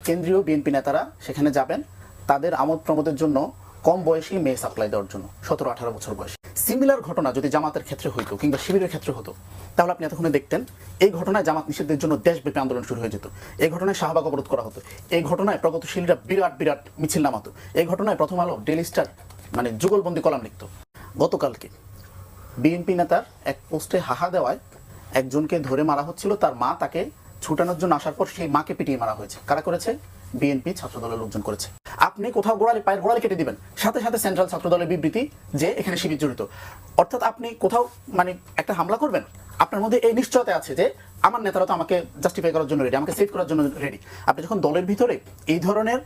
কেন্দ্রীয় বিএনপি নেতারা সেখানে যাবেন তাদের আমোদ প্রমোদের জন্য কম বয়সী মেয়ে সাপ্লাই দেওয়ার জন্য 17-18 বছর বয়সী। সিমিলার ঘটনা যদি জামাতের ক্ষেত্রে হইতো কিংবা শিবিরের ক্ষেত্রে হতো তাহলে আপনি এতক্ষণে দেখতেন এই ঘটনায় জামাত নিষিদ্ধের জন্য দেশব্যাপী আন্দোলন শুরু হয়ে যেত, এই ঘটনায় শাহবাগ অবরোধ করা হতো, এই ঘটনায় প্রগতিশীলরা বিরাট বিরাট মিছিল নামাতো, এই ঘটনায় প্রথম আলো, ডেইলি স্টার যুগলবন্দি কলাম লিখত। গতকালকে বিএনপি নেতার এক পোস্টে হাহা দেওয়ায় একজনকে ধরে মারা হচ্ছিল, তার মা তাকে ছুটানোর জন্য আসার পর সেই মাকে পিটিয়ে মারা হয়েছে। কারা করেছে? বিএনপি ছাত্রদলের লোকজন করেছে। আপনি কোথাও পায়ের গোড়ালি কেটে দিবেন, সাথে সাথে সেন্ট্রাল ছাত্রদলের বিবৃতি যে এখানে শিবির জড়িত। অর্থাৎ আপনি কোথাও একটা হামলা করবেন, আপনার মধ্যে এই নিশ্চয়তা আছে যে আমার নেতারা তো আমাকে জাস্টিফাই করার জন্য রেডি, আমাকে সেভ করার জন্য রেডি। আপনি যখন দলের ভিতরে এই ধরনের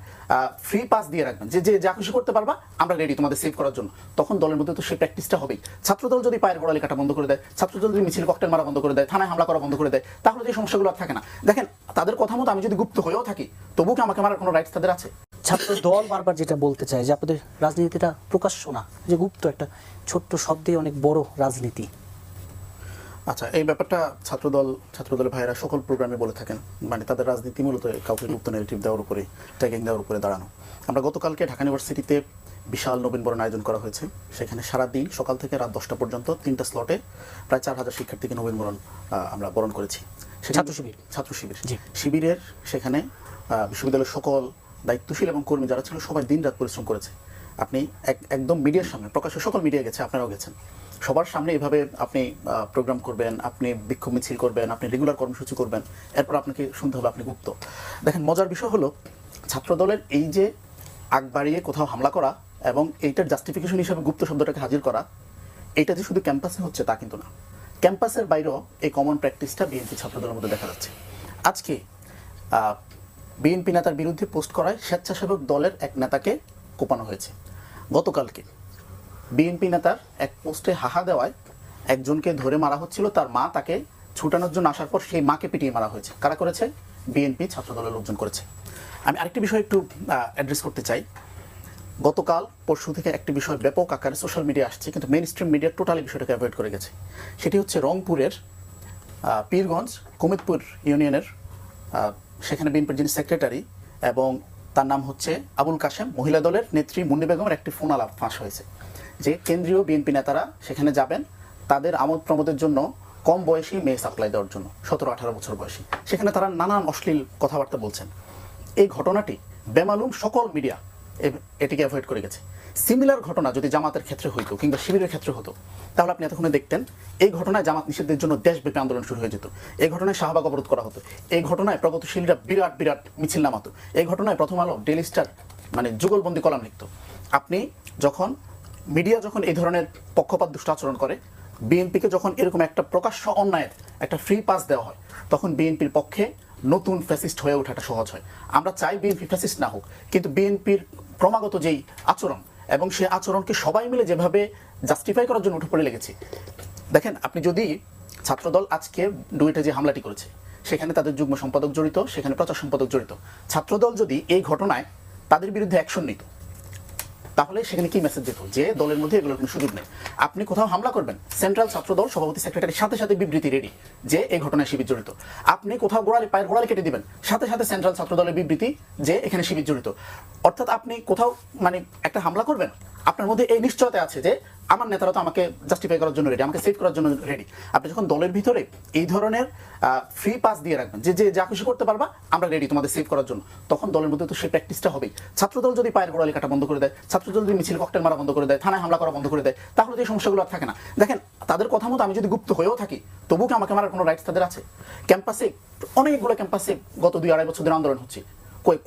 ফ্রি পাস দিয়ে রাখবেন যে যে যা খুশি করতে পারবা, আমরা রেডি তোমাদের সেভ করার জন্য, তখন দলের মধ্যে তো সেই প্র্যাকটিসটা হবেই। ছাত্রদল যদি পায়ের গোড়ালি কাটা বন্ধ করে দেয়, ছাত্রদল যদি মিছিল ককটেল মারা বন্ধ করে দেয়, থানায় হামলা করা বন্ধ করে দেয়, তাহলে যে সমস্যাগুলো আর থাকে না। দেখেন, তাদের কথা মতো আমি যদি গুপ্ত হয়েও থাকি, তবুও কি আমাকে মারার কোনো রাইটস তাদের আছে? ছাত্র দল বারবার যেটা বলতে চায় যে আপনাদের রাজনীতিটা প্রকাশ্য না, যে গুপ্ত একটা ছোট্ট শব্দে অনেক বড় রাজনীতি। আচ্ছা, এই ব্যাপারটা ছাত্রদলের ভাইয়েরা সকল প্রোগ্রামে বলে থাকেন, তাদের রাজনীতি মূলত কাউকে গুপ্ত নেগেটিভ দেওয়ার উপরে, ট্যাগিং দেওয়ার উপরে দাঁড়ানো। আমরা গতকালকে ঢাকা ইউনিভার্সিটিতে বিশাল নবীনবরণ আয়োজন করা হয়েছে। সেখানে সারাদিন সকাল থেকে রাত 10টা পর্যন্ত 3টা স্লটে প্রায় 4000 শিক্ষার্থীকে নবীনবরণ আমরা বরণ করেছি। ছাত্র শিবিরের সেখানে বিশ্ববিদ্যালয়ের সকল দায়িত্বশীল এবং কর্মী যারা ছিল সবাই দিন রাত পরিশ্রম করেছে। আপনি একদম মিডিয়ার সামনে, প্রকাশ্যে সকল মিডিয়া গেছে, আপনারাও গেছেন, সবার সামনে এভাবে আপনি প্রোগ্রাম করবেন, আপনি বিক্ষোভ মিছিল করবেন, আপনি রেগুলার কর্মসূচি করবেন, এরপর আপনাকে শুনতে হবে আপনি গুপ্ত। দেখেন, মজার বিষয় হলো ছাত্রদলের এই যে আগ বাড়িয়ে কোথাও হামলা করা এবং এইটার জাস্টিফিকেশন হিসেবে গুপ্ত শব্দটাকে হাজির করা, এটা যে শুধু ক্যাম্পাসে হচ্ছে তা কিন্তু না। ক্যাম্পাসের বাইরেও এই কমন প্র্যাকটিসটা বিএনপি ছাত্রদলের মধ্যে দেখা যাচ্ছে। আজকে বিএনপি নেতার বিরুদ্ধে পোস্ট করায় স্বেচ্ছাসেবক দলের এক নেতাকে কোপানো হয়েছে। গতকালকে বিএনপি নেতার এক পোস্টে হাহা দেওয়ায় একজনকে ধরে মারা হচ্ছিল, তার মা তাকে ছুটানোর জন্য আসার পর সেই মাকে পিটিয়ে মারা হয়েছে। কারা করেছে? বিএনপি ছাত্রদলের লোকজন করেছে। আমি আরেকটি বিষয় একটু অ্যাড্রেস করতে চাই। গতকাল পরশু থেকে একটি বিষয় ব্যাপক আকারে সোশ্যাল মিডিয়া আসছে, কিন্তু মেইন স্ট্রিম মিডিয়া টোটালি বিষয়টাকে অ্যাভয়েড করে গেছে। সেটি হচ্ছে রংপুরের পীরগঞ্জ কুমিতপুর ইউনিয়নের সেখানে বিএনপির যিনি সেক্রেটারি এবং তার নাম হচ্ছে আবুল কাশেম, মহিলা দলের নেত্রী মুন্নি বেগমের একটি ফোন আলাপ ফাঁস হয়েছে যে কেন্দ্রীয় বিএনপি নেতারা সেখানে যাবেন তাদের আমোদ প্রমোদের জন্য কম বয়সী মেয়ে সাপ্লাই দেওয়ার জন্য, 17-18 বছর বয়সী। সেখানে তারা নানান অশ্লীল কথাবার্তা বলছেন। এই ঘটনাটি বেমালুম সকল মিডিয়া এটিকে অ্যাভয়েড করে গেছে। সিমিলার ঘটনা যদি জামাতের ক্ষেত্রে হইতো কিংবা শিবিরের ক্ষেত্রে হতো তাহলে আপনি এতক্ষণে দেখতেন এই ঘটনায় জামাত নিষিদ্ধের জন্য দেশব্যাপী আন্দোলন শুরু হয়ে যেত, এই ঘটনায় শাহবাগ অবরোধ করা হতো, এই ঘটনায় প্রগতিশীলরা বিরাট বিরাট মিছিল নামাতো, এই ঘটনায় প্রথম আলো, ডেইলি স্টার যুগলবন্দি কলাম লিখত। আপনি যখন মিডিয়া যখন এই ধরনের পক্ষপাত দুষ্ট আচরণ করে, বিএনপিকে যখন এরকম একটা প্রকাশ্য অন্যায়ের একটা ফ্রি পাস দেওয়া হয়, তখন বিএনপির পক্ষে নতুন ফ্যাসিস্ট হয়ে ওঠাটা সহজ হয়। আমরা চাই বিএনপি ফ্যাসিস্ট না হোক, কিন্তু বিএনপির ক্রমাগত যেই আচরণ এবং সেই আচরণকে সবাই মিলে যেভাবে জাস্টিফাই করার জন্য উঠে পড়ে লেগেছে। দেখেন, আপনি যদি ছাত্রদল আজকে ডুয়েটে যে হামলাটি করেছে সেখানে তাদের যুগ্ম সম্পাদক জড়িত, সেখানে প্রচার সম্পাদক জড়িত, ছাত্রদল যদি এই ঘটনায় তাদের বিরুদ্ধে অ্যাকশন নিত তাহলে সেখানে কি মেসেজ যেত যে দলের মধ্যে এগুলোর কোনো সুযোগ নেই। আপনি কোথাও হামলা করবেন, সেন্ট্রাল ছাত্রদল সভাপতি সেক্রেটারির সাথে সাথে বিবৃতি রেডি যে এই ঘটনায় শিবির জড়িত। আপনি কোথাও পায়ের গোড়ালি কেটে দিবেন, সাথে সাথে সেন্ট্রাল ছাত্রদলের বিবৃতি যে এখানে শিবির জড়িত। অর্থাৎ আপনি কোথাও একটা হামলা করবেন, আপনার মধ্যে এই নিশ্চয়তা আছে যে আমার নেতারা তো আমাকে জাস্টিফাই করার জন্য রেডি, আমাকে সেভ করার জন্য রেডি। আপনি যখন দলের ভিতরে এই ধরনের ফ্রি পাস দিয়ে রাখবেন যে যে যা খুশি করতে পারবা, আমরা রেডি তোমাদের সেভ করার জন্য, তখন দলের মধ্যে তো সেই প্র্যাকটিসটা হবেই। ছাত্রদল যদি পায়ের গোড়ালি কাটা বন্ধ করে দেয়, ছাত্রদল যদি মিছিল ককটেল মারা বন্ধ করে দেয়, থানায় হামলা করা বন্ধ করে দেয়, তাহলে যে সমস্যাগুলো আর থাকে না। দেখেন, তাদের কথা মতো আমি যদি গুপ্ত হয়েও থাকি, তবুও কি আমাকে মারার কোনো রাইটস তাদের আছে? ক্যাম্পাসে অনেকগুলো ক্যাম্পাসে গত 2-2.5 বছর ধরে আন্দোলন হচ্ছে,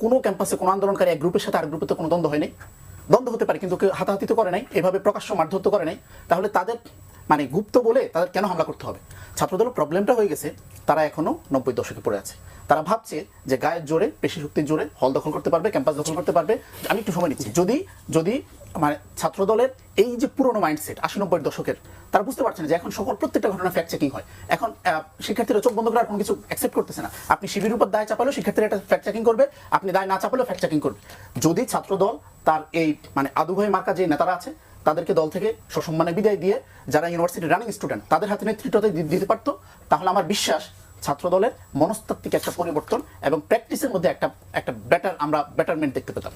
কোনো ক্যাম্পাসে কোনো আন্দোলনকারী এক গ্রুপের সাথে আর গ্রুপের তো কোনো দ্বন্দ্ব হয়নি। দ্বন্দ্ব হতে পারে কিন্তু কেউ হাতাহাতি তো করে নাই, এভাবে প্রকাশ্য মারধর তো করে নাই। তাহলে তাদের গুপ্ত বলে তাদের কেন হামলা করতে হবে? ছাত্রদলের প্রবলেমটা হয়ে গেছে, তারা এখনো 90 দশকে পড়ে আছে। তারা ভাবছে যে গায়ের জোরে, পেশি শক্তির জোরে হল দখল করতে পারবে, ক্যাম্পাস দখল করতে পারবে। আমি একটু সময় নিচ্ছি। যদি ছাত্রদলের এই যে পুরনো মাইন্ডসেট 80-90 দশকের, তারা বুঝতে পারছেন যে এখন প্রত্যেকটা ঘটনা ফ্যাক্ট চেকিং হয়। এখন শিক্ষার্থীরা চোখ বন্ধ করে আর কোনো কিছু অ্যাকসেপ্ট করতেছে না। আপনি শিবিরের উপর দায় চাপালেও শিক্ষার্থীরা এটা ফ্যাক্ট চেকিং করবে, আপনি দায় না চাপালেও ফ্যাক্ট চেকিং করবে। যদি ছাত্রদল তার এই আদুভাই মার্কা যে নেতারা আছে তাদেরকে দল থেকে সসম্মানে বিদায় দিয়ে যারা ইউনিভার্সিটির রানিং স্টুডেন্ট তাদের হাতে নেতৃত্বটা দিতে পারতো, তাহলে আমার বিশ্বাস ছাত্রদলের মনস্তাত্ত্বিক একটা পরিবর্তন এবং প্র্যাকটিসের মধ্যে একটা বেটারমেন্ট দেখতে পেতাম।